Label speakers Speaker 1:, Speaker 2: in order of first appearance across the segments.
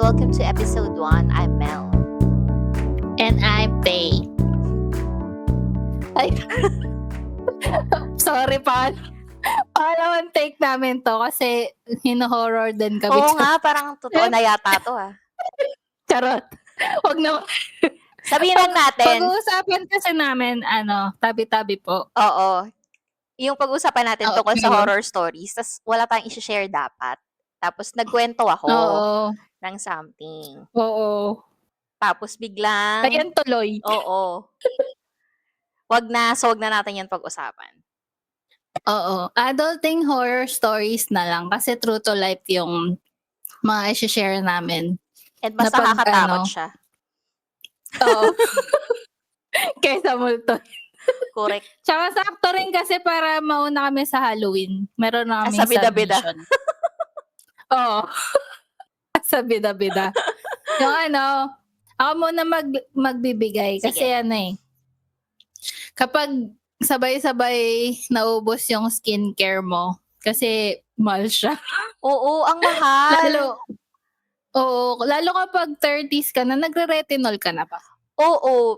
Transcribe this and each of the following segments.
Speaker 1: welcome to episode 1. I'm Mel.
Speaker 2: And I'm Faye. Ay, sorry pa. Pangalawang take namin to kasi hino-horror din kami.
Speaker 1: Oo nga, parang totoo na yata to ah.
Speaker 2: Charot. Huwag na.
Speaker 1: Sabihin lang natin.
Speaker 2: Pag-uusapan kasi namin, tabi-tabi po.
Speaker 1: Oo. Yung pag-uusapan natin tungkol sa
Speaker 2: Okay.
Speaker 1: horror stories, tas wala tayong i-share dapat. Tapos nagkwento ako
Speaker 2: Oo.
Speaker 1: ng something.
Speaker 2: Oo.
Speaker 1: Tapos biglang,
Speaker 2: Ayan tuloy.
Speaker 1: oo. Wag na natin yan pag-usapan.
Speaker 2: Oo. Adulting horror stories na lang kasi true to life yung mga i-share namin.
Speaker 1: And mas
Speaker 2: Na pag,
Speaker 1: nakakatakot siya.
Speaker 2: Oo. Kaysa multo.
Speaker 1: Correct.
Speaker 2: Tsaka sakto rin kasi para mauna kami sa Halloween. Meron na kami
Speaker 1: Sa bida-bida.
Speaker 2: submission. Oo. Sa bida-bida. Yung ako muna magbibigay kasi
Speaker 1: Sige.
Speaker 2: kapag sabay-sabay naubos yung skincare mo kasi mahal siya.
Speaker 1: Oo, ang mahal.
Speaker 2: Lalo kapag 30s ka na, nagre-retinol ka na ba?
Speaker 1: Oo.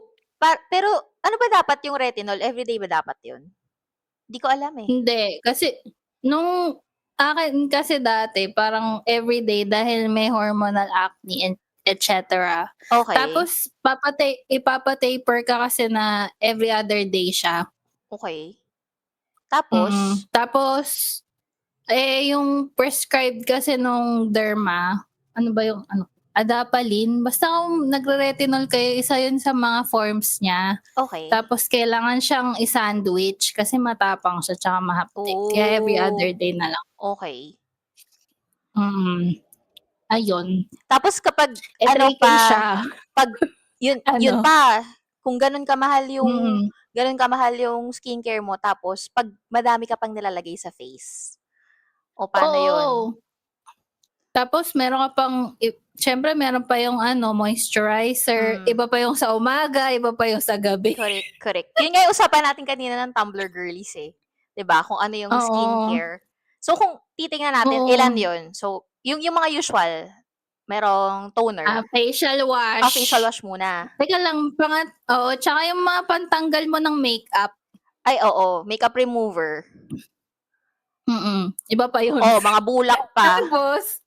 Speaker 1: Pero ano ba dapat yung retinol? Everyday ba dapat yun? Hindi ko alam eh.
Speaker 2: Hindi. Kasi, nung akin kasi dati, parang everyday dahil may hormonal acne and etc.
Speaker 1: Okay.
Speaker 2: Tapos, ipapataper ka kasi na every other day siya.
Speaker 1: Okay. Tapos,
Speaker 2: Tapos, yung prescribed kasi nung derma, ano ba yung Adapalene. Basta kung nagre-retinol kayo, isa yun sa mga forms niya.
Speaker 1: okay.
Speaker 2: Tapos kailangan siyang i-sandwich kasi matapang siya tsaka mahapdik. Kaya every other day na lang.
Speaker 1: Okay.
Speaker 2: Ayun.
Speaker 1: Tapos kapag,
Speaker 2: Siya.
Speaker 1: pag, yun pa, kung ganun kamahal yung skincare mo, tapos pag madami ka pang nilalagay sa face. O paano yun?
Speaker 2: Tapos meron ka pang, syempre meron pa yung moisturizer, iba pa yung sa umaga, iba pa yung sa gabi.
Speaker 1: Correct. Yun nga yung usapan natin kanina ng Tumblr girlies eh. 'Di ba? Kung ano yung skincare. So kung titingnan natin, ilan yun? So, yung mga usual, merong toner.
Speaker 2: Facial wash.
Speaker 1: Facial wash muna.
Speaker 2: Teka lang, tsaka yung mga pantanggal mo ng makeup.
Speaker 1: Ay, oo. Makeup remover.
Speaker 2: Iba pa yun.
Speaker 1: Mga bulak pa.
Speaker 2: Tapos,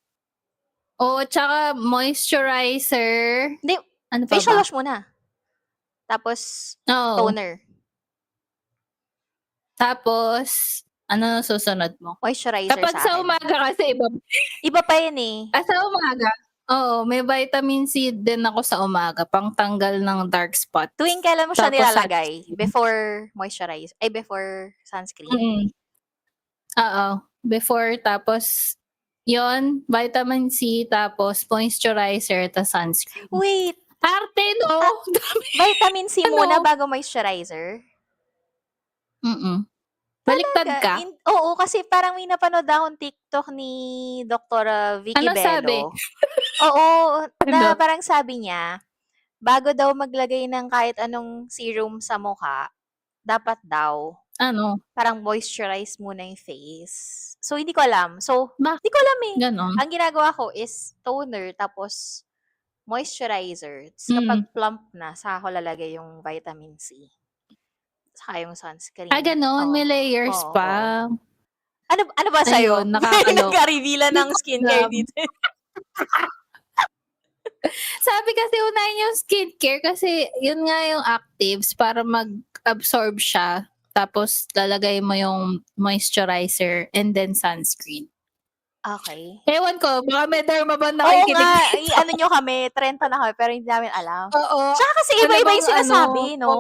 Speaker 2: tsaka moisturizer.
Speaker 1: Hindi,
Speaker 2: ano pa
Speaker 1: facial
Speaker 2: ba?
Speaker 1: wash muna. Tapos, toner.
Speaker 2: Tapos, ano susunod mo?
Speaker 1: Moisturizer
Speaker 2: Kapag
Speaker 1: sa
Speaker 2: sa umaga kasi
Speaker 1: iba pa yun eh.
Speaker 2: Sa umaga, may vitamin C din ako sa umaga, pang tanggal ng dark spots.
Speaker 1: Tuwing kailan mo siya
Speaker 2: Tapos
Speaker 1: nilalagay? Before moisturize? Ay, before sunscreen?
Speaker 2: Oo. Before, tapos, yon vitamin C, tapos moisturizer, tapos sunscreen.
Speaker 1: Wait!
Speaker 2: Arte, no?
Speaker 1: Vitamin C muna bago moisturizer?
Speaker 2: Baliktad ka?
Speaker 1: Oo, kasi parang may napanood akong TikTok ni Dr. Vicky
Speaker 2: Ano
Speaker 1: Bello.
Speaker 2: sabi?
Speaker 1: Oo, na parang sabi niya, bago daw maglagay ng kahit anong serum sa mukha, dapat daw, parang moisturize muna yung face. So, hindi ko alam. Hindi ko alam eh.
Speaker 2: Ganon.
Speaker 1: Ang ginagawa ko is toner, tapos moisturizer. Tapos kapag plump na, saka ko lalagay yung vitamin C. Saka yung sunscreen.
Speaker 2: Ganon. May layers pa.
Speaker 1: Ano ba sa'yo?
Speaker 2: Ayun, nakakaloka.
Speaker 1: Nagka-reveal ng skincare dito.
Speaker 2: Sabi kasi unahin yung skincare kasi yun nga yung actives para mag-absorb siya. Tapos lalagay mo yung moisturizer and then sunscreen.
Speaker 1: Okay.
Speaker 2: Ewan ko, baka may derma ba
Speaker 1: Oo
Speaker 2: nakikinig
Speaker 1: nga,
Speaker 2: dito?
Speaker 1: ano nyo kami, 30 na kami, pero hindi namin alam.
Speaker 2: Oo.
Speaker 1: Tsaka kasi iba-iba yung sinasabi, no?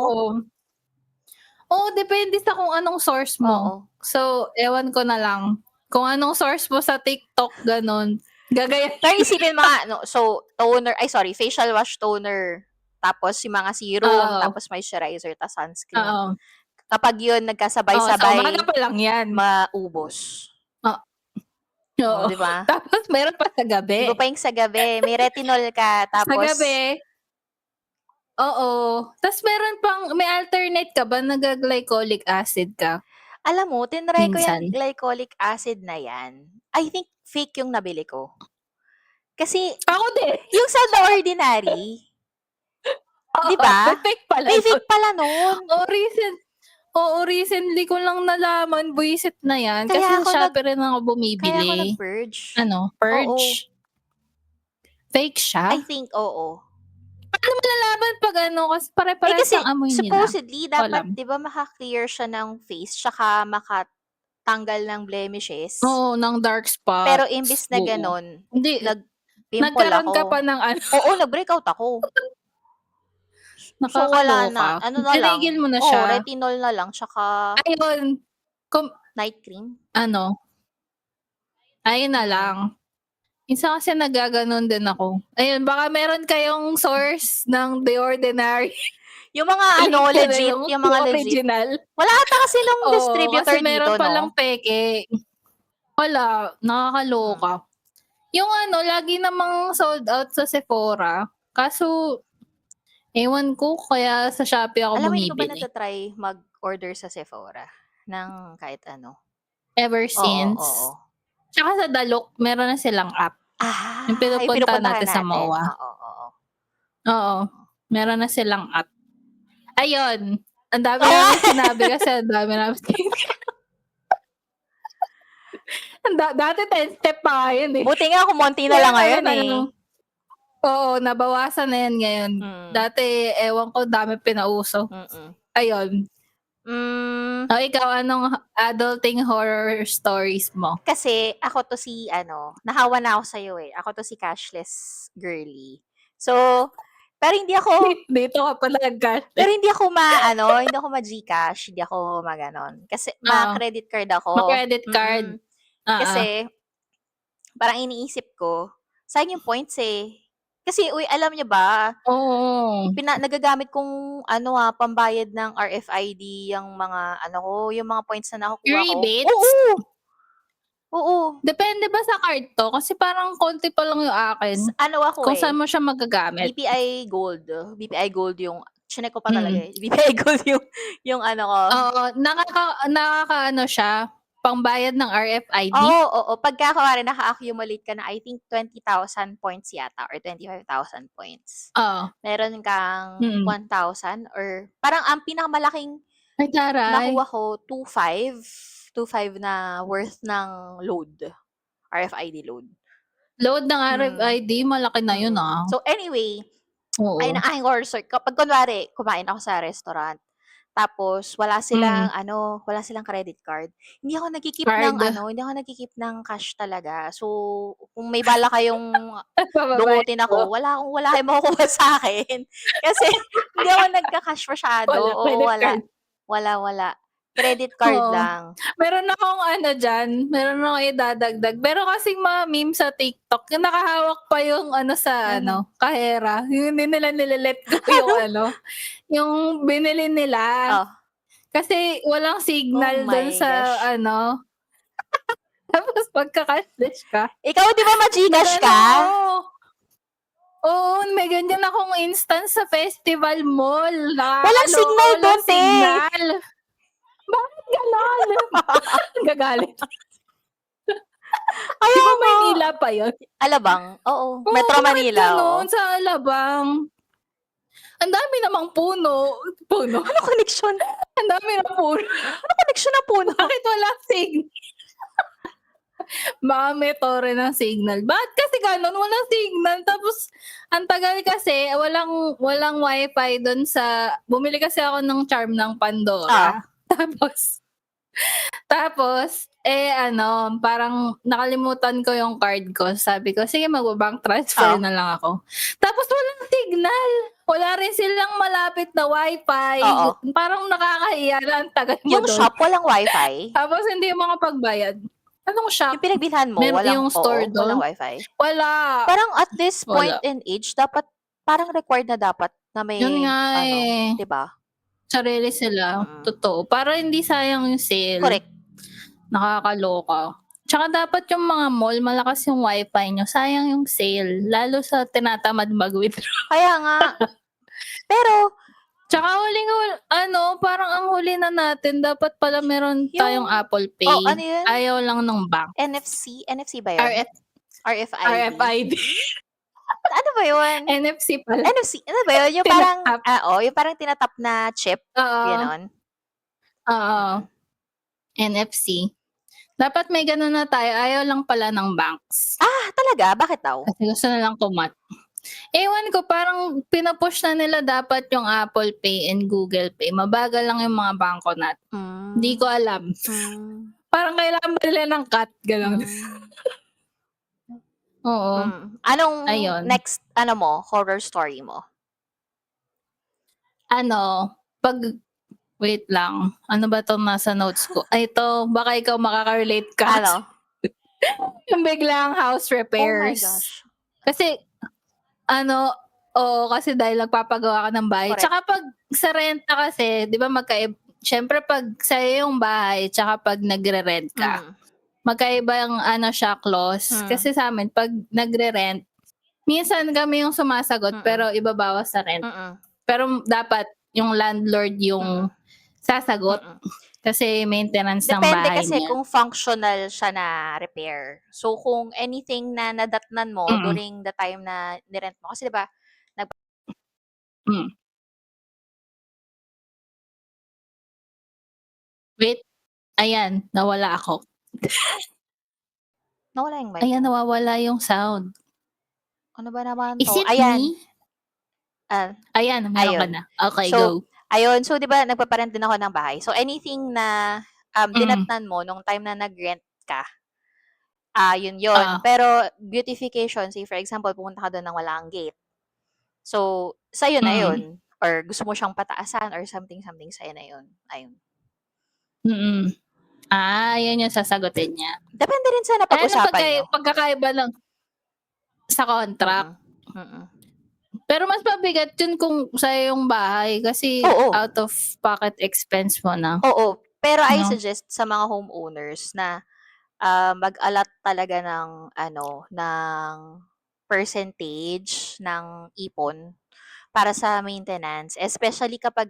Speaker 2: Oo, depende sa kung anong source mo.
Speaker 1: Oo.
Speaker 2: So, ewan ko na lang. Kung anong source mo sa TikTok, ganon. Gagaya.
Speaker 1: Pero isipin mo nga, facial wash toner, tapos yung mga serum, tapos moisturizer, tapos sunscreen. Kapag yun, nagkasabay-sabay,
Speaker 2: sa umaga pa lang yan.
Speaker 1: maubos.
Speaker 2: Oo.
Speaker 1: Diba?
Speaker 2: Tapos meron pa sa gabi.
Speaker 1: Iba pa yung sa gabi. May retinol ka, tapos...
Speaker 2: Sa gabi. Oo. Tapos may alternate ka ba? Nag-glycolic acid ka?
Speaker 1: Alam mo, tinry ko yung glycolic acid na yan. I think fake yung nabili ko. Kasi,
Speaker 2: Ako din.
Speaker 1: yung sa The Ordinary, di ba? May fake pala nun.
Speaker 2: Recently ko lang nalaman, buisit na yan.
Speaker 1: Kaya
Speaker 2: Kasi sa Shopee rin ako
Speaker 1: Kaya ako
Speaker 2: bumibili.
Speaker 1: nag-purge.
Speaker 2: Ano?
Speaker 1: Oo.
Speaker 2: Purge? Fake
Speaker 1: I
Speaker 2: siya?
Speaker 1: think, oo.
Speaker 2: Paano malalaman pag ano? Kasi pare-parehas
Speaker 1: kasi,
Speaker 2: ang amoy nila.
Speaker 1: supposedly, dapat, di ba, maka-clear siya ng face, tsaka makatanggal ng blemishes.
Speaker 2: Oo, ng dark spots.
Speaker 1: Pero imbis na ganon,
Speaker 2: Hindi.
Speaker 1: nag-pimple
Speaker 2: Nagkaroon
Speaker 1: ako.
Speaker 2: ka pa ng ano?
Speaker 1: Oo, nag-breakout ako. So, wala na. Ano na lang.
Speaker 2: Tinigil mo na siya.
Speaker 1: Retinol na lang, tsaka
Speaker 2: Ayun.
Speaker 1: night cream.
Speaker 2: Ano? Ayun na lang. Minsan kasi nagaganon din ako. Ayun, baka meron kayong source ng The Ordinary.
Speaker 1: Yung mga legit, yung mga
Speaker 2: original.
Speaker 1: legit. Wala ata kasi nung distributor
Speaker 2: kasi meron
Speaker 1: dito,
Speaker 2: palang peke. Wala, nakakaloka. Yung lagi namang sold out sa Sephora. Kaso, ewan ko, kaya sa Shopee ako
Speaker 1: Alam mo,
Speaker 2: bumibili.
Speaker 1: hindi ko ba natatry mag-order sa Sephora ng kahit ano?
Speaker 2: Ever since? Oo. Tsaka sa Dalok, meron na silang app. Yung pinupunta natin sa MOA. Oo. Meron na silang app. Ayun. Ang dami namin sinabi kasi ang dami namin dati 10 step pa yun eh.
Speaker 1: Buti nga kumonti na lang ngayon eh.
Speaker 2: Oo, nabawasan na yan ngayon. Dati, ewan ko, dami pinauso. Ayun. Ikaw, anong adulting horror stories mo?
Speaker 1: Kasi, ako to si, nahawa na ako sa'yo eh. Ako to si cashless girly. So, pero hindi ako...
Speaker 2: Dito ka pala nag-cashless.
Speaker 1: Pero hindi ako hindi ako ma-Gcash, hindi ako maganon. Kasi, ma-credit card ako.
Speaker 2: Ma-credit card.
Speaker 1: Kasi, parang iniisip ko, sayang yung points eh. Kasi, alam niyo ba?
Speaker 2: Oo.
Speaker 1: Nagagamit kong, pambayad ng RFID, yung mga, yung mga points na nakukuha ko.
Speaker 2: Rebates?
Speaker 1: Oo.
Speaker 2: Depende ba sa card to? Kasi parang konti pa lang yung akin. Kung saan mo siya magagamit.
Speaker 1: BPI Gold. BPI Gold yung, chinek ko pa talaga eh. BPI Gold yung ko.
Speaker 2: Oo. Nakaka siya, pangbayad ng RFID?
Speaker 1: Oo. Pagka naka-accumulate ka na, I think 20,000 points yata or 25,000 points.
Speaker 2: Oo.
Speaker 1: Meron kang 1,000 or parang ang pinakamalaking
Speaker 2: nakuha
Speaker 1: ko 2,500 na worth ng load. RFID load.
Speaker 2: Load ng RFID, malaki na yun
Speaker 1: So anyway,
Speaker 2: Oo.
Speaker 1: ayun ang aking horror story. Kapag kunwari, kumain ako sa restaurant, tapos wala silang wala silang credit card. Hindi ako nagki-keep ng cash talaga. So kung may bala kayong dungutin ako, wala kayong makukuha sa akin. Kasi hindi ako nagka-cash masyado. Wala. Credit card lang.
Speaker 2: Meron akong meron akong idadagdag. Pero kasing mga meme sa TikTok, yung nakahawak pa yung sa kahera. Yung hindi nila nilelet go yung yung binili nila. Kasi walang signal doon sa tapos pagka-cashless ka.
Speaker 1: Ikaw di ba ma-Gcash ka?
Speaker 2: Oo, may ganyan akong instance sa Festival Mall.
Speaker 1: Walang signal doon, te.
Speaker 2: Bakit gano'n? Gagalit.
Speaker 1: Di ba
Speaker 2: Maynila pa yun?
Speaker 1: Alabang? Oo. Metro Manila.
Speaker 2: Ganun, sa Alabang. Ang dami namang puno.
Speaker 1: Ano connection?
Speaker 2: Ang dami ng puno.
Speaker 1: Ano connection ng puno?
Speaker 2: Bakit wala signal? Baka may tore ng signal. Bakit kasi ganun? Walang signal. Tapos, ang tagal kasi, walang wifi doon sa... Bumili kasi ako ng charm ng Pandora. Tapos, parang nakalimutan ko yung card ko. Sabi ko, sige, mag-bank transfer na lang ako. Tapos, walang signal. Wala rin silang malapit na wifi. Parang nakakahiya na ang tagal mo
Speaker 1: yung
Speaker 2: doon.
Speaker 1: Yung shop, walang wifi?
Speaker 2: Tapos, hindi mo makapagbayad. Anong shop?
Speaker 1: Yung pinagbilhan mo, walang
Speaker 2: store doon?
Speaker 1: Walang wifi?
Speaker 2: Wala.
Speaker 1: Parang at this point in age, parang required na dapat na may,
Speaker 2: yun nga
Speaker 1: diba?
Speaker 2: Sarili sila. Totoo. Para hindi sayang yung sale.
Speaker 1: Correct.
Speaker 2: Nakakaloka. Tsaka dapat yung mga mall, malakas yung wifi nyo. Sayang yung sale. Lalo sa tinatamad mag-withdraw.
Speaker 1: Kaya nga. Pero,
Speaker 2: tsaka parang ang huli na natin, dapat pala meron tayong Apple Pay.
Speaker 1: Ano yun?
Speaker 2: Ayaw lang ng bank.
Speaker 1: NFC ba yun? RFID.
Speaker 2: RFID.
Speaker 1: Ano ba yun?
Speaker 2: NFC pala.
Speaker 1: NFC, ano ba yun? Yung parang, yung parang tinatap na chip.
Speaker 2: Oo.
Speaker 1: Ganon.
Speaker 2: Oo. NFC. Dapat may ganun na tayo. Ayaw lang pala ng banks.
Speaker 1: Talaga? Bakit daw?
Speaker 2: Kasi gusto na lang Ewan ko, parang pinupush na nila dapat yung Apple Pay and Google Pay. Mabagal lang yung mga bangko natin. Hindi ko alam. Parang kailangan ba nila ng cut? Ganon. Oo.
Speaker 1: Anong
Speaker 2: Ayun.
Speaker 1: next, horror story mo?
Speaker 2: Wait lang. Ano ba itong nasa notes ko? Ito, baka ikaw makaka-relate ka.
Speaker 1: Ano?
Speaker 2: Yung biglang house repairs.
Speaker 1: Oh my gosh.
Speaker 2: Kasi, kasi dahil nagpapagawa ka ng bahay.
Speaker 1: Correct.
Speaker 2: Tsaka pag sa renta kasi, di ba syempre pag sa'yo yung bahay, tsaka pag nagre-rent ka, magkaiba yung clause. Kasi sa amin, pag nagre-rent, minsan kami yung sumasagot, pero ibabawas sa rent. Pero dapat yung landlord yung sasagot. Kasi maintenance ng bahay niya.
Speaker 1: Depende kasi kung functional siya na repair. So, kung anything na nadatnan mo during the time na nirent mo. Kasi diba,
Speaker 2: Wait. Ayan, nawala ako.
Speaker 1: Nawala yung mic.
Speaker 2: Ayan, nawawala yung sound.
Speaker 1: Ano ba naman
Speaker 2: Is
Speaker 1: to?
Speaker 2: it
Speaker 1: Ayan.
Speaker 2: me? Ayan, meron ka na. Okay,
Speaker 1: So,
Speaker 2: go.
Speaker 1: Ayun. So, di ba, nagpaparent din ako ng bahay. So, anything na dinatnan mo nung time na nag-rent ka, yun. Pero, beautification, say for example, pumunta ka doon ng walang gate. So, sa'yo na yun. Or gusto mo siyang pataasan or something sa'yo na yun. Ayun.
Speaker 2: Yan yung sasagutin niya.
Speaker 1: Depende rin sa napag-usapan nyo.
Speaker 2: Pagkakaiba lang sa contract. Pero mas mabigat yun kung sa'yo yung bahay kasi out of pocket expense mo na.
Speaker 1: Oo. Pero I suggest sa mga homeowners na mag-allot talaga ng ng percentage ng ipon para sa maintenance, especially kapag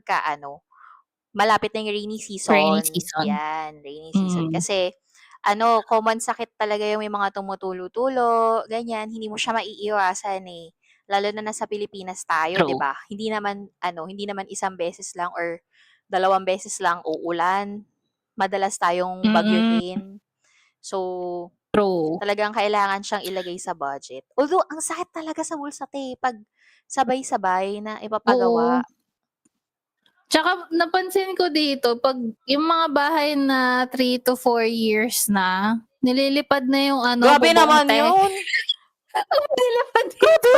Speaker 1: malapit na yung rainy season.
Speaker 2: Rainy season.
Speaker 1: Yan, rainy season. Kasi common sakit talaga yung may mga tumutulo-tulo, ganyan, hindi mo siya maiiwasan eh. Lalo na nasa Pilipinas tayo, 'di ba? Hindi naman isang beses lang or 2 beses lang uulan. Madalas tayong bagyuhin. So,
Speaker 2: True.
Speaker 1: Talagang kailangan siyang ilagay sa budget. Although, ang sakit talaga sa bulsa, pag sabay-sabay na ipapagawa.
Speaker 2: Tsaka napansin ko dito, pag yung mga bahay na 3 to 4 years na, nililipad na yung
Speaker 1: Grabe naman yun!
Speaker 2: Nililipad dito.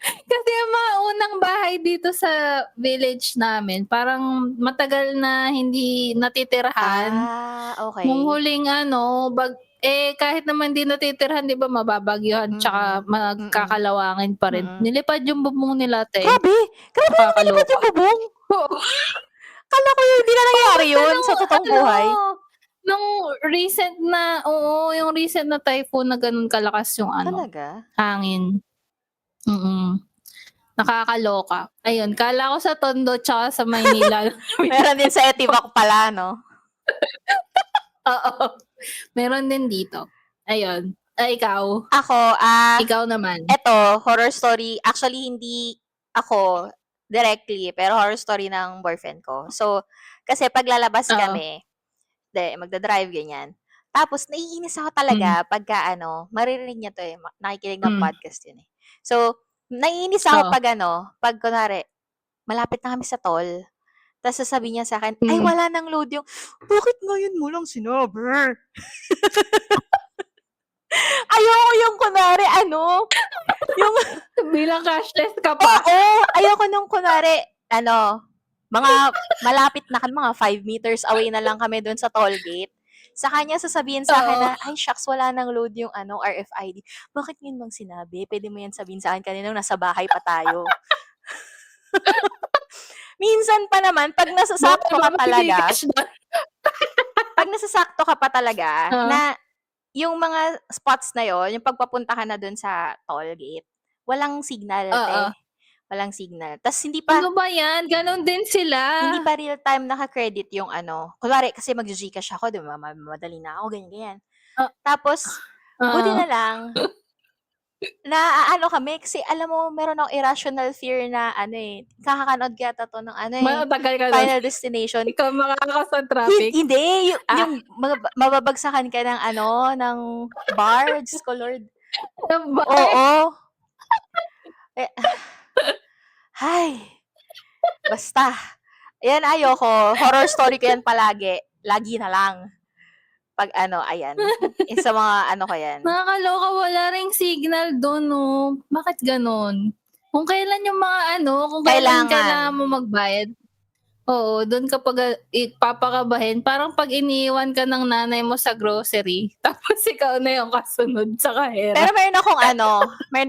Speaker 2: Kasi yung mga unang bahay dito sa village namin, parang matagal na hindi natitirahan.
Speaker 1: Okay.
Speaker 2: Nung huling kahit naman di natitirahan, di ba, mababagyuhan, tsaka magkakalawangin pa rin. Nilipad yung bubong nila, te.
Speaker 1: Grabe! Grabe naman nilipad yung bubong! Kala ko yung hindi na nangyari yun sa totoong buhay.
Speaker 2: Nung yung recent na typhoon na ganun kalakas yung
Speaker 1: Talaga?
Speaker 2: hangin. Nakakaloka. Ayun, kala ko sa Tondo tsaka sa Maynila.
Speaker 1: Meron din sa Etivac pala, no?
Speaker 2: Oo. Meron din dito. Ayun. Ikaw?
Speaker 1: Ako,
Speaker 2: Ikaw naman.
Speaker 1: Eto, horror story. Actually, hindi ako directly, pero horror story ng boyfriend ko. So, kasi paglalabas kami, magdadrive, ganyan. Tapos, naiinis ako talaga pagka, maririnig niya to nakikinig ng podcast yun eh. So, naiinis ako pag kunwari, malapit na kami sa toll, tapos sasabihin niya sa akin, ay, wala nang load yung, bakit ngayon mo lang sinabi? Ayoko yung kunwari, yung
Speaker 2: bilang cashless ka pa.
Speaker 1: Oo, ayoko nung kunwari, mga malapit na kami, mga 5 meters away na lang kami doon sa toll gate. Sa kanya sasabihin sa akin na, ay shucks, wala nang load yung RFID. Bakit yun bang sinabi? Pwede mo yan sabihin sa akin kanina nasa bahay pa tayo. Minsan pa naman, pag nasasakto ka talaga, na yung mga spots na yon, yung pagpapunta ka na dun sa toll gate, walang signal, walang signal. Tas hindi pa...
Speaker 2: Ano ba yan? Ganon din sila.
Speaker 1: Hindi pa real time naka-credit yung kunwari, kasi mag-Gcash ako, di ba? Madali na ako, ganyan. Tapos, buti na lang, Naaano kami kasi alam mo meron akong irrational fear na ano, kakakanood yata 'to ng ano,
Speaker 2: Matagal ka nun.
Speaker 1: Final Destination.
Speaker 2: Ikaw makakakas ng traffic?
Speaker 1: Hindi,
Speaker 2: Ah.
Speaker 1: yung mababagsakan ka ng ano, ng bar, Diyos ko Lord.
Speaker 2: Ng bar?
Speaker 1: Oo. Eh, hay, basta. Yan ayoko, horror story ko yan palagi, lagi na lang. 'Pag ano, ayan, sa mga ano ko yan.
Speaker 2: Nakakaloka, wala ring signal dun 'no, bakit ganon? Kung kailan yung mga ano, kung kailan kailangan mo magbayad, oo, dun kapag, papakabahin parang 'pag iniiwan ka ng nanay mo sa grocery, tapos ikaw na yung kasunod sa kahera.
Speaker 1: Pero meron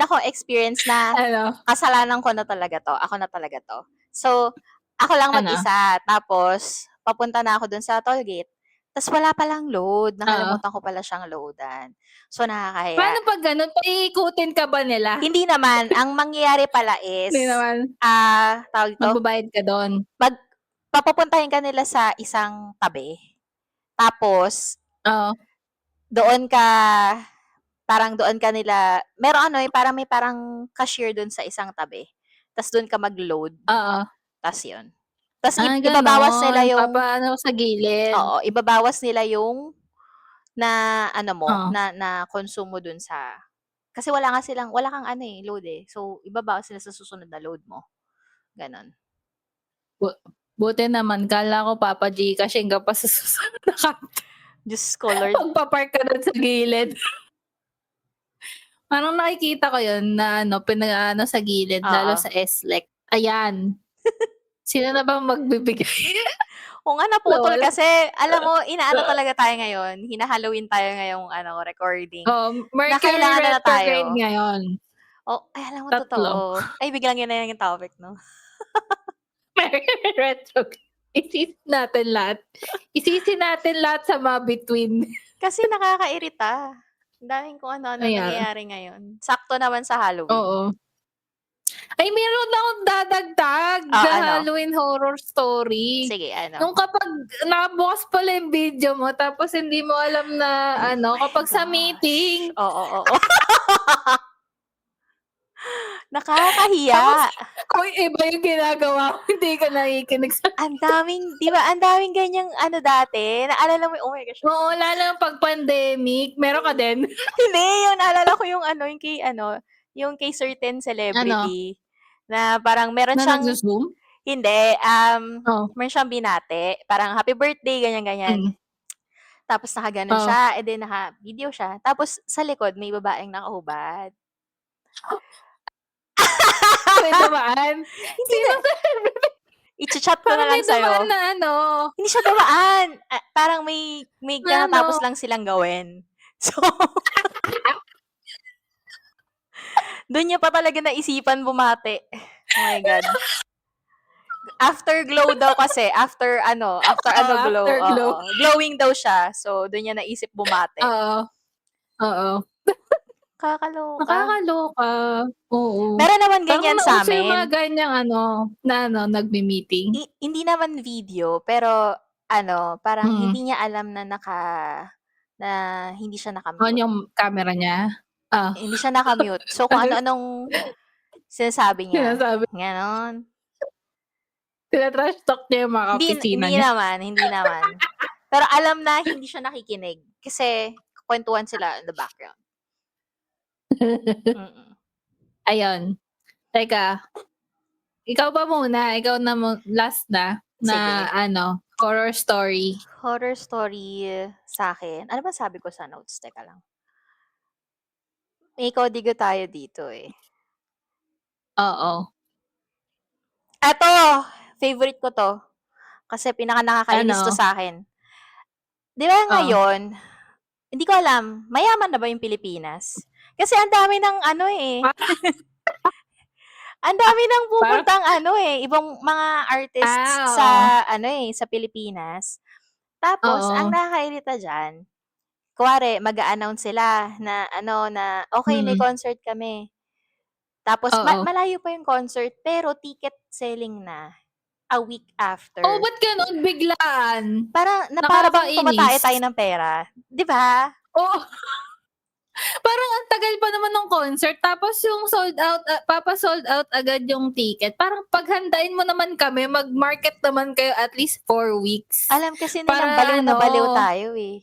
Speaker 1: akong experience na
Speaker 2: Ano?
Speaker 1: kasalanan ko na talaga 'to, ako na talaga 'to. So, ako lang
Speaker 2: Ano?
Speaker 1: mag-isa, tapos papunta na ako dun sa tollgate, tas wala palang load,
Speaker 2: Oo.
Speaker 1: nakalimutan ko pala siyang loadan. So, nakakahiya.
Speaker 2: Paano 'pag ganon, paiikutin ka ba nila?
Speaker 1: Hindi naman, ang mangyayari pala is,
Speaker 2: Hindi naman.
Speaker 1: tawag dito,
Speaker 2: Magbabayad ka dun?
Speaker 1: papupuntahin ka nila sa isang tabi. Tapos,
Speaker 2: Oo.
Speaker 1: doon ka nila, merong ano, parang may parang cashier dun sa isang tabi. Tas dun ka mag-load.
Speaker 2: Oo.
Speaker 1: Tas yun. Tas ibabawas nila
Speaker 2: Ganon,
Speaker 1: yung,
Speaker 2: papaano sa gilid.
Speaker 1: oo, ibabawas nila yung na ano mo,
Speaker 2: Oo.
Speaker 1: na konsumo dun sa, kasi wala kang ano, load So, ibabawas nila sa susunod na load mo. Ganon.
Speaker 2: Buti naman, akala ko papa-GCashin ka pa sa susunod na kanto.
Speaker 1: Diyos ko Lord.
Speaker 2: Magpa-park ka dun sa gilid. Parang nakikita ko yun na ano, pinag-aano sa gilid, lalo
Speaker 1: Oo.
Speaker 2: sa SLEC. Ayan. Sino na ba magbibigay?
Speaker 1: Oo nga, naputol
Speaker 2: Lol.
Speaker 1: kasi. Alam mo, inaano talaga tayo ngayon, hina-Halloween tayo ngayong ano, recording. Na
Speaker 2: Mercury
Speaker 1: kailangan na
Speaker 2: retrograde
Speaker 1: tayo.
Speaker 2: ngayon.
Speaker 1: Ay alam mo,
Speaker 2: 3.
Speaker 1: totoo. Ay, biglang yun na yung topic 'no?
Speaker 2: Mercury retrograde. Isisi natin lahat sa mga between.
Speaker 1: Kasi nakakairita. Ang daming kung ano-ano
Speaker 2: Ayan.
Speaker 1: nangyayari ngayon. Sakto naman sa Halloween.
Speaker 2: Oo. Ay, meron akong dadagdag
Speaker 1: Oh,
Speaker 2: na
Speaker 1: ano?
Speaker 2: Halloween horror story.
Speaker 1: Sige, ano?
Speaker 2: Yung kapag nakabukas pala yung video mo tapos hindi mo alam na ano,
Speaker 1: my
Speaker 2: kapag sa
Speaker 1: gosh.
Speaker 2: meeting.
Speaker 1: Oo. Nakakahiya.
Speaker 2: Tapos kung iba yung ginagawa mo, hindi ka nakikinig sa
Speaker 1: Ang daming, 'di ba, ang daming ganyang ano dati, naalala mo oh my gosh.
Speaker 2: Oo, lalo 'pag pandemic. Meron ka din?
Speaker 1: Hindi, yung naalala ko yung ano, yung kay certain
Speaker 2: Ano?
Speaker 1: celebrity, na parang meron
Speaker 2: Na
Speaker 1: siyang,
Speaker 2: nagzo-Zoom?
Speaker 1: hindi,
Speaker 2: Oh.
Speaker 1: meron siyang binati, parang happy birthday, ganyan. Tapos nakaganon
Speaker 2: Oh.
Speaker 1: siya, then naka-video siya. Tapos sa likod may babaeng nakahubad.
Speaker 2: May dumaan?
Speaker 1: Hindi na. I-cha-chat ko na
Speaker 2: Parang
Speaker 1: lang
Speaker 2: may
Speaker 1: sa'yo.
Speaker 2: dumaan na ano.
Speaker 1: Hindi siya dumaan. Parang may
Speaker 2: Na
Speaker 1: natapos
Speaker 2: ano?
Speaker 1: lang silang gawin. So, dun niya pa talaga naisipan bumati. Oh my God. Afterglow daw kasi. After glow.
Speaker 2: Afterglow.
Speaker 1: Oo. Glowing daw siya. So, dun niya naisip bumati.
Speaker 2: Oo.
Speaker 1: Kakaloka.
Speaker 2: Nakakaloka. Oo.
Speaker 1: Meron naman ganyan
Speaker 2: Parang
Speaker 1: sa
Speaker 2: nauso yung
Speaker 1: amin.
Speaker 2: mga ganyang ano, na ano, nagme-meeting.
Speaker 1: Hindi naman video, pero ano, parang hindi niya alam na hindi siya
Speaker 2: On
Speaker 1: naka-mute.
Speaker 2: yung camera niya?
Speaker 1: Hindi siya naka-mute. So, kung ano-anong sinasabi niya.
Speaker 2: Sinasabi.
Speaker 1: Ganon.
Speaker 2: Tina-trash talk niya yung mga kaopisina niya.
Speaker 1: Hindi naman. Pero alam na hindi siya nakikinig. Kasi, kwentuhan sila in the background.
Speaker 2: Ayun. Teka. Ikaw ba muna? Ikaw na last na
Speaker 1: Sige.
Speaker 2: ano, horror story.
Speaker 1: Horror story sa akin. Ano ba sabi ko sa notes? Teka lang. May kodigo tayo dito
Speaker 2: Oo.
Speaker 1: Eto! Favorite ko to. Kasi pinaka-nakakainis to sa akin. Di ba ngayon, hindi ko alam, mayaman na ba yung Pilipinas? Kasi ang dami ng ano ang dami nang pupuntang ibang mga artists sa sa Pilipinas. Tapos, ang nakakairita dyan, kuwari, mag-a-announce sila na okay, may concert kami. Tapos, malayo pa yung concert, pero ticket selling na a week after.
Speaker 2: Oh, ba't ganun? Biglaan.
Speaker 1: Para bang tumatay tayo ng pera. Di ba?
Speaker 2: Oo. Parang ang tagal pa naman ng concert tapos yung sold out, papa-sold out agad yung ticket. Parang paghandain mo naman kami, mag-market naman kayo at least 4 weeks.
Speaker 1: Alam kasi nilang
Speaker 2: Para
Speaker 1: baliw na
Speaker 2: ano,
Speaker 1: baliw tayo, eh.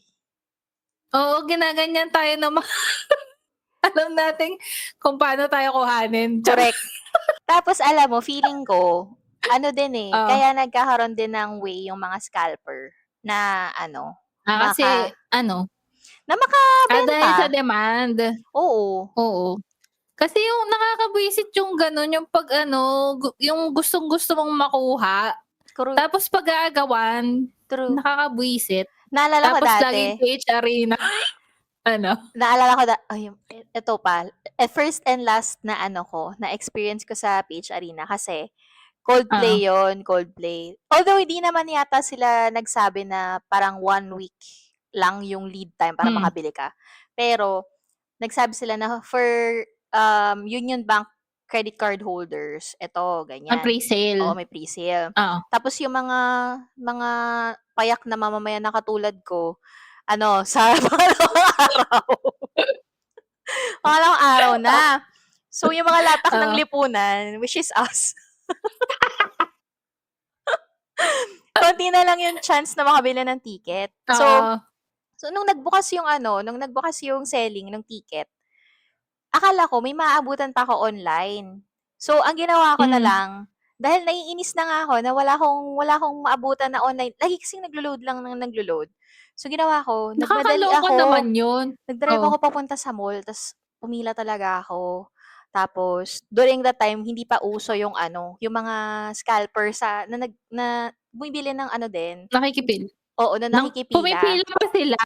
Speaker 2: oo, ginaganyan tayo ng mga alam natin kung paano tayo kuhanin.
Speaker 1: Correct. Tapos alam mo, feeling ko, ano din eh,
Speaker 2: Oh.
Speaker 1: kaya nagkakaroon din ng way yung mga scalper na ano,
Speaker 2: Kasi ano,
Speaker 1: na
Speaker 2: dahil sa
Speaker 1: makabenta.
Speaker 2: demand.
Speaker 1: Oo.
Speaker 2: Oo. Kasi yung nakakabwisit yung gano'n, yung 'pag ano, yung gustong-gusto mong makuha,
Speaker 1: True.
Speaker 2: tapos pag-aagawan,
Speaker 1: True.
Speaker 2: nakakabwisit.
Speaker 1: Naalala ko
Speaker 2: Tapos laging
Speaker 1: dati,
Speaker 2: PH Arena. Ano?
Speaker 1: naalala ko ay, ito pa, first and last na ano ko, na experience ko sa PH Arena kasi
Speaker 2: Oo.
Speaker 1: Coldplay yon, Coldplay. Although hindi naman yata sila nagsabi na parang 1 week lang yung lead time para
Speaker 2: Hmm.
Speaker 1: makabili ka. Pero nagsabi sila na for Union Bank credit card holders, eto ganyan. Oo,
Speaker 2: Pre-sale.
Speaker 1: may pre-sale.
Speaker 2: Oo.
Speaker 1: Tapos yung mga payak na mamamayan na katulad ko, ano, sa pangalawang araw. Pangalawang araw na. So, yung mga latak ng
Speaker 2: Oo.
Speaker 1: lipunan, which is us, konti na lang yung chance na makabili ng ticket.
Speaker 2: Oo.
Speaker 1: So nung nagbukas yung selling ng ticket, akala ko may maaabutan pa ako online. So, ang ginawa ko na
Speaker 2: Hmm.
Speaker 1: lang, dahil naiinis na nga ako na wala akong maabutan na online, lagi kasing naglo-load lang ng naglo-load. So, ginawa ko,
Speaker 2: Nakakaloka naman yun.
Speaker 1: nag-drive
Speaker 2: Oh.
Speaker 1: ako papunta sa mall, tas pumila talaga ako. Tapos, during that time, hindi pa uso yung ano, yung mga scalper na bumibili ng ano din,
Speaker 2: Nakikipil.
Speaker 1: oo, na nakikipila.
Speaker 2: Pumipila pa sila?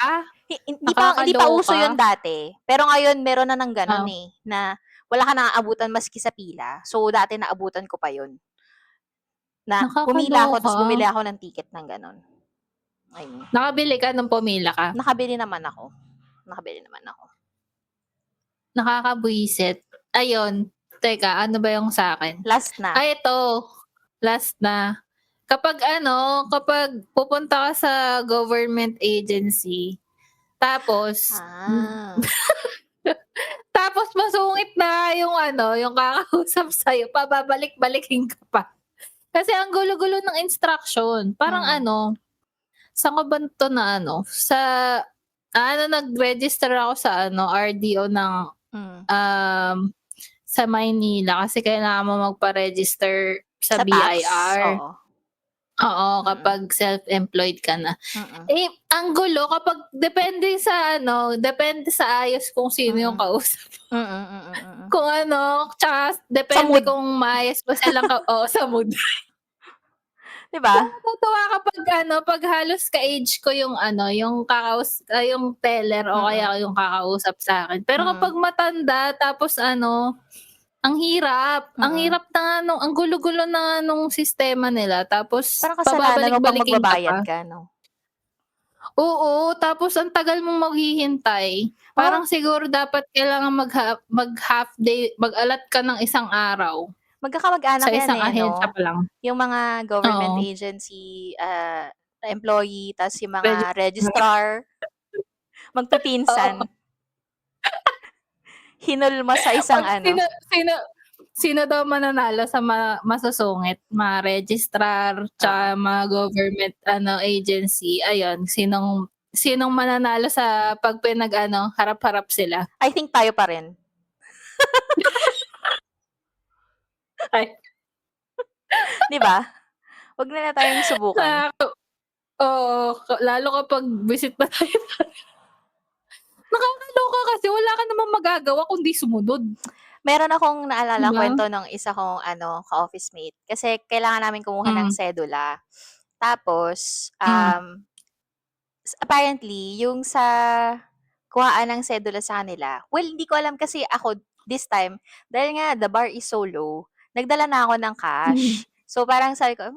Speaker 1: Hindi pa uso
Speaker 2: Nakakaloka.
Speaker 1: 'yun dati, pero ngayon meron na ng gano'n,
Speaker 2: Oo.
Speaker 1: na wala kang naaabutan maski sa pila. So, dati naabutan ko pa 'yun, na pumila ako
Speaker 2: Nakakaloka.
Speaker 1: ta's bumili ako ng ticket ng gano'n. Ayun.
Speaker 2: Nakabili ka nung pumila ka?
Speaker 1: Nakabili naman ako, nakabili naman ako.
Speaker 2: Nakakabwisit. Ayun, teka ano ba yung sa'kin?
Speaker 1: Last na.
Speaker 2: Ito, last na. Kapag pupunta ka sa government agency, tapos tapos masungit na yung kakausap sa'yo, pababalik-balikin ka pa. Kasi ang gulo-gulo ng instruction. Parang saan ko ba 'to na nag-register ako sa RDO ng sa Maynila kasi kailangan mo magpa-register sa
Speaker 1: Sa tax,
Speaker 2: BIR.
Speaker 1: oo.
Speaker 2: Oo, kapag self-employed ka na.
Speaker 1: Mm.
Speaker 2: Ang gulo kapag depende sa ayos kung sino yung kausap. Kung tsaka depende
Speaker 1: mood.
Speaker 2: kung maayos ba silang sa mood.
Speaker 1: 'Di ba?
Speaker 2: Natutuwa pag halos ka-age ko yung yung teller o kaya yung kakausap sa'kin. Pero kapag matanda tapos ang hirap. Ang hirap na ang gulo-gulo na nung sistema nila tapos
Speaker 1: Parang kasalanan mo pang
Speaker 2: pababalik-balikin ka
Speaker 1: magbabayad
Speaker 2: pa.
Speaker 1: ka, 'no?
Speaker 2: Oo, tapos ang tagal mong maghihintay. Parang siguro dapat kailangan mag-half day, mag-allot ka ng isang araw.
Speaker 1: Magkakamag-anak
Speaker 2: Sa
Speaker 1: yan,
Speaker 2: isang
Speaker 1: eh,
Speaker 2: ahensya
Speaker 1: 'no?
Speaker 2: pa lang.
Speaker 1: Yung mga government
Speaker 2: Oo.
Speaker 1: agency, employee, tas yung
Speaker 2: Regis
Speaker 1: mga registrar, magpipinsan.
Speaker 2: Oo.
Speaker 1: Hinulma sa isang
Speaker 2: 'Pag sino sino daw mananalo sa masusungit, mga registrar, tsaka mga government agency, ayun, sinong mananalo sa 'pag harap-harap sila?
Speaker 1: I think tayo pa rin.
Speaker 2: Ay.
Speaker 1: 'Di ba? Wag na tayong subukan.
Speaker 2: Oo, lalo kapag visit pa tayo nakakaloka kasi wala ka namang magagawa kundi sumunod.
Speaker 1: Meron akong
Speaker 2: 'Di
Speaker 1: naalalang
Speaker 2: ba?
Speaker 1: kuwento nung isa kong ka-office mate, kasi kailangan namin kumuha ng sedula. Tapos, apparently yung sa kuhaan ng sedula sa kanila, well, hindi ko alam kasi ako this time, dahil nga the bar is so low, nagdala na ako ng cash. So, parang sabi ko,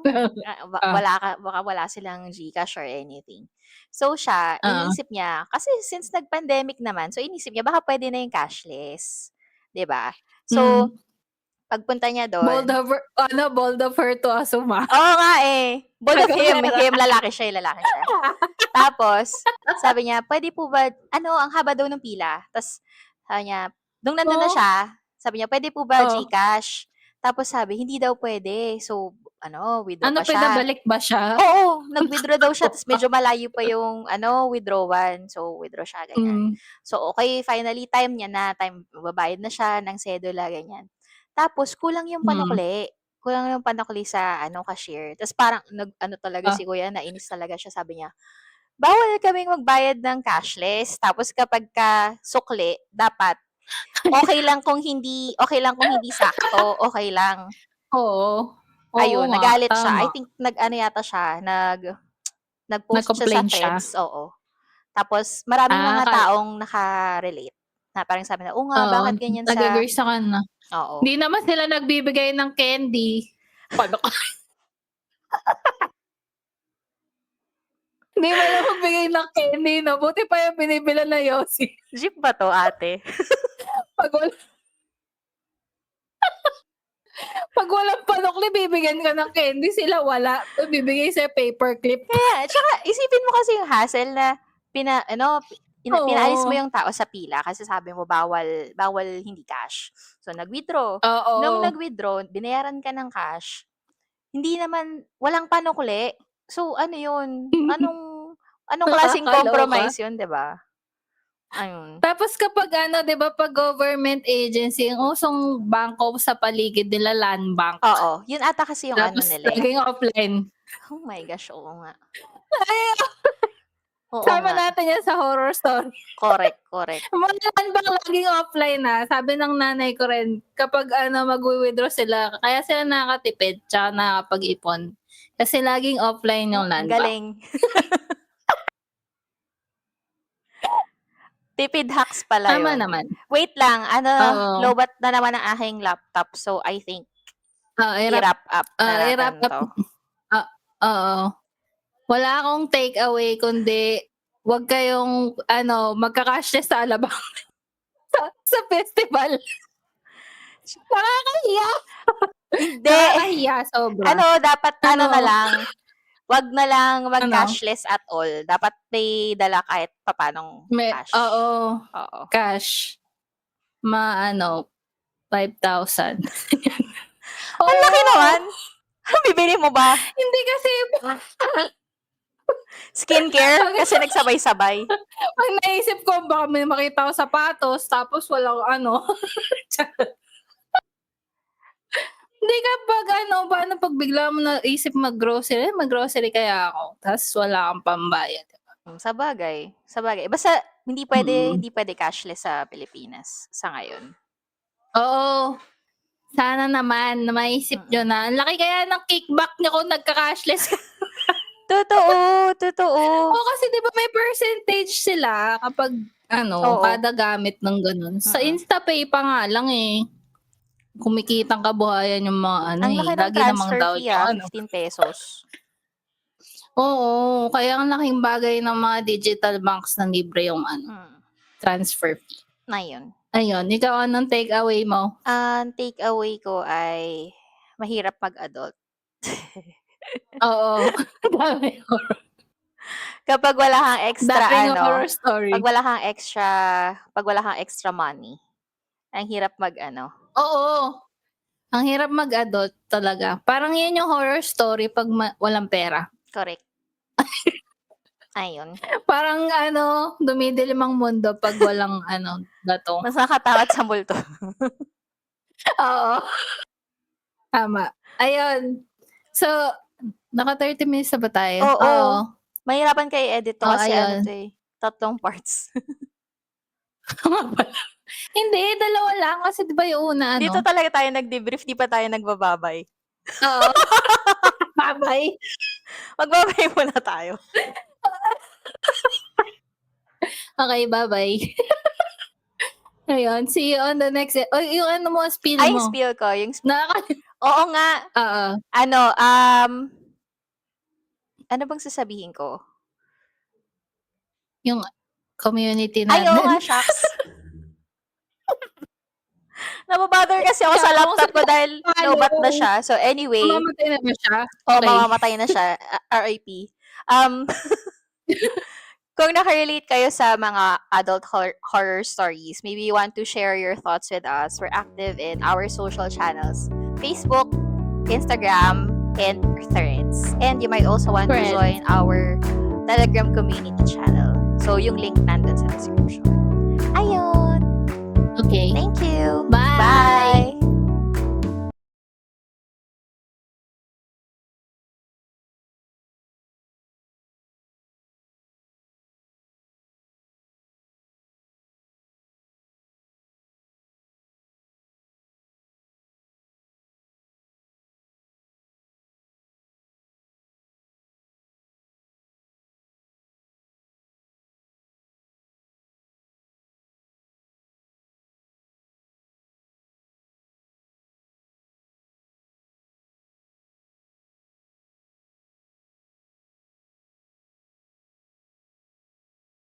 Speaker 1: baka wala silang GCash or anything. So, siya, iniisip niya, kasi since nag-pandemic naman, so inisip niya baka puwede na yung cashless, 'di ba? So, pagpunta niya do'n,
Speaker 2: Bold of her to assume.
Speaker 1: oo nga, eh. Bold of him, lalaki siya, lalaki siya. Tapos, sabi niya, pwede po ba, ang haba daw ng pila. Tapos, sabi niya, nung nandun na siya, sabi niya, pwede po ba GCash? Tapos sabi, hindi daw pwede. So, withdraw pa siya.
Speaker 2: Pinabalik ba siya?
Speaker 1: Oo, nag-withdraw daw siya. Tapos medyo malayo pa yung, withdrawan. So, withdraw siya, ganyan. So, okay, finally, time niya na. Babayad na siya ng sedula, ganyan. Tapos, kulang yung panukli. Kulang yung panukli sa, cashier. Tapos parang, talaga si kuya, nainis talaga siya. Sabi niya, bawal kaming magbayad ng cashless. Tapos kapag sukli, dapat okay lang kung hindi sakto, okay lang.
Speaker 2: Oo.
Speaker 1: Ayun,
Speaker 2: nga,
Speaker 1: nagalit siya. I
Speaker 2: tama.
Speaker 1: think nag-ano yata siya, nag-post siya sa
Speaker 2: Nag-complain siya?
Speaker 1: threads, oo. Tapos maraming mga taong naka-relate. Na parang sabi na, nga, bakit ganyan sa...
Speaker 2: nag-agree sa kanya.
Speaker 1: Oo.
Speaker 2: Hindi naman sila nagbibigay ng candy. Paano ka? Hindi mo lang magbigay ng candy, no? Buti pa yung binibilan na Yossi.
Speaker 1: Jeep ba to, ate?
Speaker 2: Pag walang panukli, bibigyan ka ng candy, sila wala. Bibigay sa paperclip.
Speaker 1: Kaya, tsaka isipin mo kasi yung hassle na pinaalis mo yung tao sa pila kasi sabi mo bawal hindi cash. So nag-withdraw. Nung nag-withdraw, binayaran ka ng cash. Hindi naman walang panukli. So ano 'yun? Anong klaseng compromise 'yun, 'di ba? Ayun.
Speaker 2: Tapos kapag 'di ba pag government agency, ang usong bangko sa paligid nila land bank.
Speaker 1: Oo, 'yun ata kasi yung
Speaker 2: Tapos
Speaker 1: nila.
Speaker 2: Laging offline.
Speaker 1: Oh my gosh, oo nga.
Speaker 2: Sama natin yan sa horror story.
Speaker 1: Correct.
Speaker 2: Mga land bank laging offline na. Sabi ng nanay ko rin, kapag mag-withdraw sila, kaya sila nakakatipid tsaka nakakapag-ipon. Kasi laging offline yung land bank.
Speaker 1: Galing. Tipid hacks pala yun.
Speaker 2: Tama naman.
Speaker 1: Wait lang, lowbat na naman ang aking laptop. So, I think, i-wrap up na natin to.
Speaker 2: Oo. Wala akong take away, kundi wag kayong, magka-cashless sa Alabang sa festival. Nakakahiya.
Speaker 1: Hindi.
Speaker 2: Nakakahiya, sobra.
Speaker 1: Dapat, na lang, wag na lang mag-cashless at all. Dapat may dala kahit papanong cash.
Speaker 2: Oo. Cash. 5,000.
Speaker 1: Ang laki naman. Bibili mo ba?
Speaker 2: Hindi kasi...
Speaker 1: Skincare? Kasi nagsabay-sabay.
Speaker 2: Pag naisip ko, baka may makita ko sapatos, tapos walang Hindi kapag paano pag bigla mo naisip mag-grocery kaya ako, tapos wala kang pambayad.
Speaker 1: Sa bagay. Basta hindi pwede cashless sa Pilipinas sa ngayon.
Speaker 2: Oo. Sana naman na maisip nyo na. Ang laki kaya ng kickback nyo kung nagka-cashless.
Speaker 1: Totoo.
Speaker 2: Kasi di ba may percentage sila kapag kada gamit ng ganun. Sa InstaPay pa nga lang kumikitang kabuhayan yung mga
Speaker 1: ang laki ng transfer fee 15 pesos.
Speaker 2: Oo, kaya ang laking bagay ng mga digital banks na libre yung transfer fee. Ayun, ikaw anong take away mo?
Speaker 1: Ang take away ko ay mahirap mag-adult.
Speaker 2: Oo. Kapag
Speaker 1: wala kang extra
Speaker 2: horror story.
Speaker 1: pag wala kang extra money, ang hirap
Speaker 2: Oo. Ang hirap mag-adult talaga. Parang yan yung horror story pag walang pera.
Speaker 1: Correct. Ayun.
Speaker 2: Parang dumidilim ang mundo pag walang dato.
Speaker 1: Mas nakatakot sa multo.
Speaker 2: Oo. Tama. Ayun. So, naka 30 minutes na ba tayo?
Speaker 1: Oo. Mahirapan kayo edit to kasi
Speaker 2: ayun.
Speaker 1: 3 parts.
Speaker 2: Hindi, 2 lang kasi diba yung una
Speaker 1: Dito talaga tayo nag-debrief, di pa tayo nagbababay.
Speaker 2: Oo. Babay.
Speaker 1: Magbabay muna tayo.
Speaker 2: Okay, bye-bye. Ayun, see you on the next... yung mo, spill mo.
Speaker 1: Ay, spill ko. Oo nga.
Speaker 2: Oo.
Speaker 1: Ano bang sasabihin ko?
Speaker 2: Yung community natin.
Speaker 1: Ay, oo nga, shucks. Nababother kasi ako sa laptop ko dahil lowbat na siya. So anyway.
Speaker 2: Mamamatay na ba siya?
Speaker 1: Oo, mamamatay na siya. RIP. Kung naka-relate kayo sa mga adult horror stories, maybe you want to share your thoughts with us. We're active in our social channels, Facebook, Instagram, and Threads. And you might also want to join our Telegram community channel. So, yung link nandun sa description.